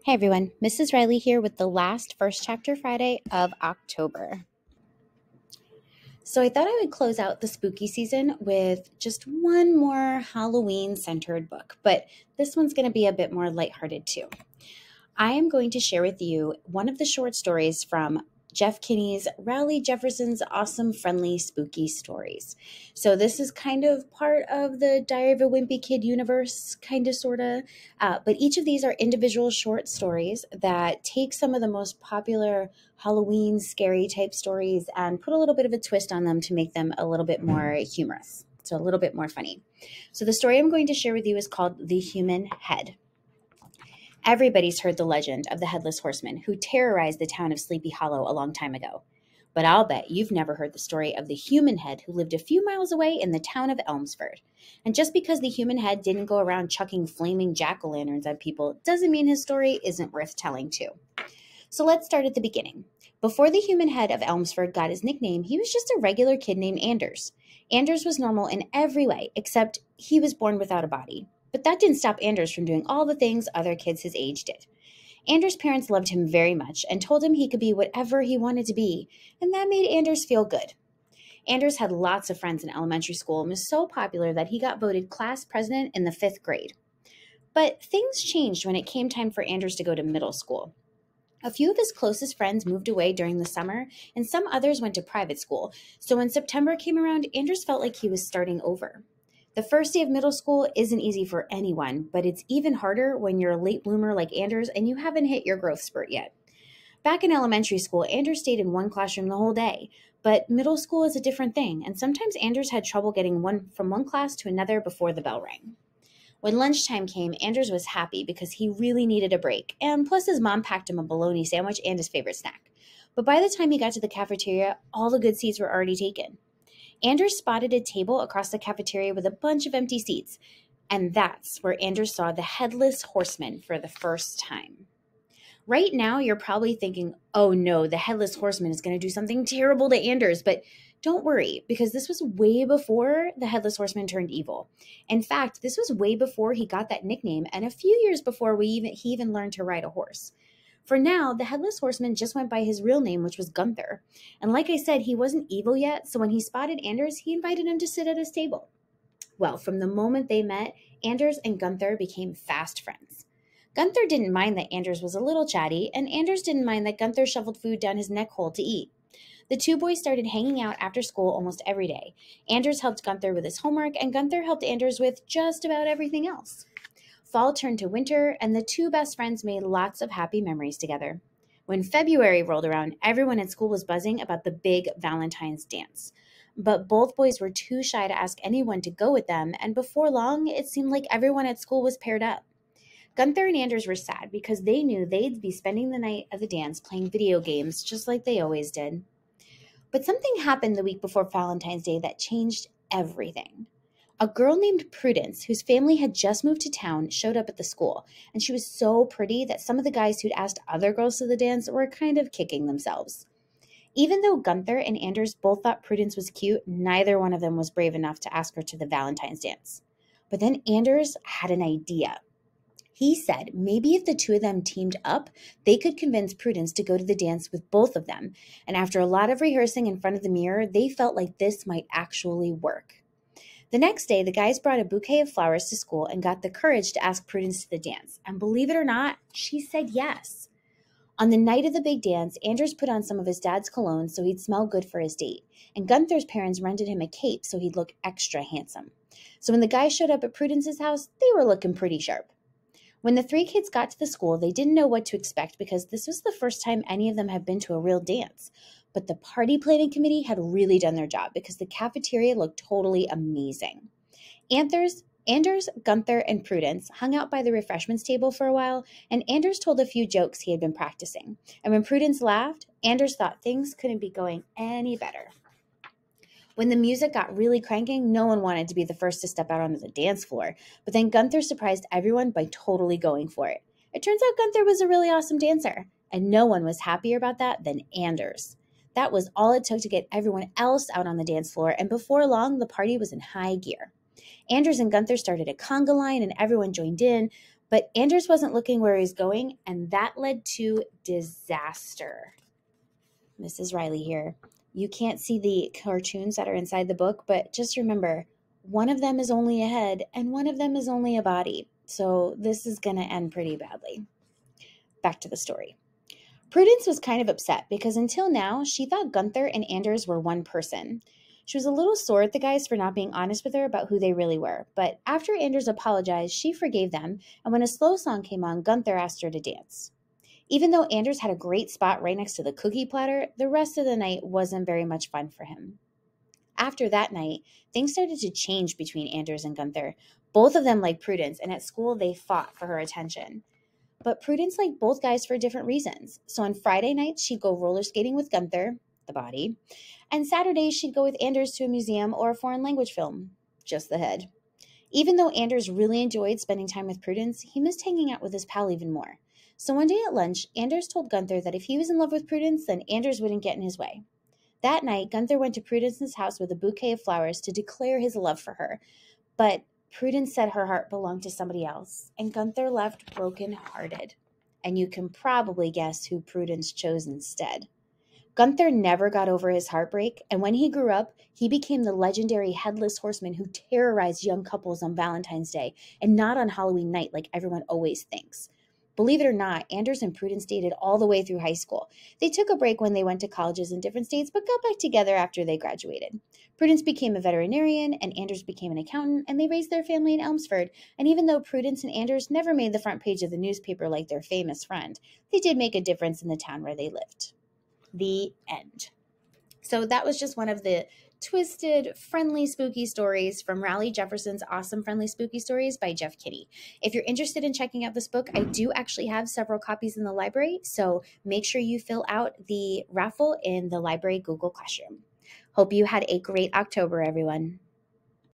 Hey everyone, Mrs. Reilly here with the last First Chapter Friday of October. So I thought I would close out the spooky season with just one more Halloween centered book, but this one's going to be a bit more lighthearted too. I am going to share with you one of the short stories from Jeff Kinney's Rowley Jefferson's Awesome Friendly Spooky Stories. So this is kind of part of the Diary of a Wimpy Kid universe, kind of, sort of. But each of these are individual short stories that take some of the most popular Halloween scary type stories and put a little bit of a twist on them to make them a little bit more humorous. So a little bit more funny. So the story I'm going to share with you is called The Human Head. Everybody's heard the legend of the Headless Horseman who terrorized the town of Sleepy Hollow a long time ago. But I'll bet you've never heard the story of the Human Head who lived a few miles away in the town of Elmsford. And just because the Human Head didn't go around chucking flaming jack-o'-lanterns at people doesn't mean his story isn't worth telling too. So let's start at the beginning. Before the Human Head of Elmsford got his nickname, he was just a regular kid named Anders. Anders was normal in every way, except he was born without a body. But that didn't stop Anders from doing all the things other kids his age did. Anders' parents loved him very much and told him he could be whatever he wanted to be, and that made Anders feel good. Anders had lots of friends in elementary school and was so popular that he got voted class president in the 5th grade. But things changed when it came time for Anders to go to middle school. A few of his closest friends moved away during the summer, and some others went to private school, so when September came around, Anders felt like he was starting over. The first day of middle school isn't easy for anyone, but it's even harder when you're a late bloomer like Anders and you haven't hit your growth spurt yet. Back in elementary school, Anders stayed in one classroom the whole day, but middle school is a different thing, and sometimes Anders had trouble getting from one class to another before the bell rang. When lunchtime came, Anders was happy because he really needed a break, and plus his mom packed him a bologna sandwich and his favorite snack. But by the time he got to the cafeteria, all the good seats were already taken. Anders spotted a table across the cafeteria with a bunch of empty seats, and that's where Anders saw the Headless Horseman for the first time. Right now, you're probably thinking, oh no, the Headless Horseman is going to do something terrible to Anders, but don't worry, because this was way before the Headless Horseman turned evil. In fact, this was way before he got that nickname and a few years before he even learned to ride a horse. For now, the Headless Horseman just went by his real name, which was Gunther. And like I said, he wasn't evil yet, so when he spotted Anders, he invited him to sit at his table. Well, from the moment they met, Anders and Gunther became fast friends. Gunther didn't mind that Anders was a little chatty, and Anders didn't mind that Gunther shoveled food down his neck hole to eat. The two boys started hanging out after school almost every day. Anders helped Gunther with his homework, and Gunther helped Anders with just about everything else. Fall turned to winter, and the two best friends made lots of happy memories together. When February rolled around, everyone at school was buzzing about the big Valentine's dance. But both boys were too shy to ask anyone to go with them, and before long, it seemed like everyone at school was paired up. Gunther and Anders were sad because they knew they'd be spending the night of the dance playing video games just like they always did. But something happened the week before Valentine's Day that changed everything. A girl named Prudence, whose family had just moved to town, showed up at the school, and she was so pretty that some of the guys who'd asked other girls to the dance were kind of kicking themselves. Even though Gunther and Anders both thought Prudence was cute, neither one of them was brave enough to ask her to the Valentine's dance. But then Anders had an idea. He said maybe if the two of them teamed up, they could convince Prudence to go to the dance with both of them, and after a lot of rehearsing in front of the mirror, they felt like this might actually work. The next day, the guys brought a bouquet of flowers to school and got the courage to ask Prudence to the dance. And believe it or not, she said yes. On the night of the big dance, Anders put on some of his dad's cologne so he'd smell good for his date. And Gunther's parents rented him a cape so he'd look extra handsome. So when the guys showed up at Prudence's house, they were looking pretty sharp. When the three kids got to the school, they didn't know what to expect because this was the first time any of them had been to a real dance. But the party planning committee had really done their job because the cafeteria looked totally amazing. Anders, Gunther, and Prudence hung out by the refreshments table for a while, and Anders told a few jokes he had been practicing. And when Prudence laughed, Anders thought things couldn't be going any better. When the music got really cranking, no one wanted to be the first to step out onto the dance floor, but then Gunther surprised everyone by totally going for it. It turns out Gunther was a really awesome dancer, and no one was happier about that than Anders. That was all it took to get everyone else out on the dance floor, and before long, the party was in high gear. Anders and Gunther started a conga line, and everyone joined in, But Anders wasn't looking where he was going, and that led to disaster. Mrs. Reilly here. You can't see the cartoons that are inside the book, but just remember, one of them is only a head and one of them is only a body. So this is going to end pretty badly. Back to the story. Prudence was kind of upset because until now, she thought Gunther and Anders were one person. She was a little sore at the guys for not being honest with her about who they really were. But after Anders apologized, she forgave them, and when a slow song came on, Gunther asked her to dance. Even though Anders had a great spot right next to the cookie platter, the rest of the night wasn't very much fun for him. After that night, things started to change between Anders and Gunther. Both of them liked Prudence, and at school they fought for her attention. But Prudence liked both guys for different reasons. So on Friday nights, she'd go roller skating with Gunther, the body, and Saturdays she'd go with Anders to a museum or a foreign language film, just the head. Even though Anders really enjoyed spending time with Prudence, he missed hanging out with his pal even more. So one day at lunch, Anders told Gunther that if he was in love with Prudence, then Anders wouldn't get in his way. That night, Gunther went to Prudence's house with a bouquet of flowers to declare his love for her. But Prudence said her heart belonged to somebody else, and Gunther left broken-hearted. And you can probably guess who Prudence chose instead. Gunther never got over his heartbreak, and when he grew up, he became the legendary headless horseman who terrorized young couples on Valentine's Day and not on Halloween night like everyone always thinks. Believe it or not, Anders and Prudence dated all the way through high school. They took a break when they went to colleges in different states, but got back together after they graduated. Prudence became a veterinarian, and Anders became an accountant, and they raised their family in Elmsford. And even though Prudence and Anders never made the front page of the newspaper like their famous friend, they did make a difference in the town where they lived. The end. So that was just one of the twisted, friendly, spooky stories from Rowley Jefferson's Awesome Friendly Spooky Stories by Jeff Kinney. If you're interested in checking out this book, I do actually have several copies in the library, so make sure you fill out the raffle in the library Google Classroom. Hope you had a great October, everyone.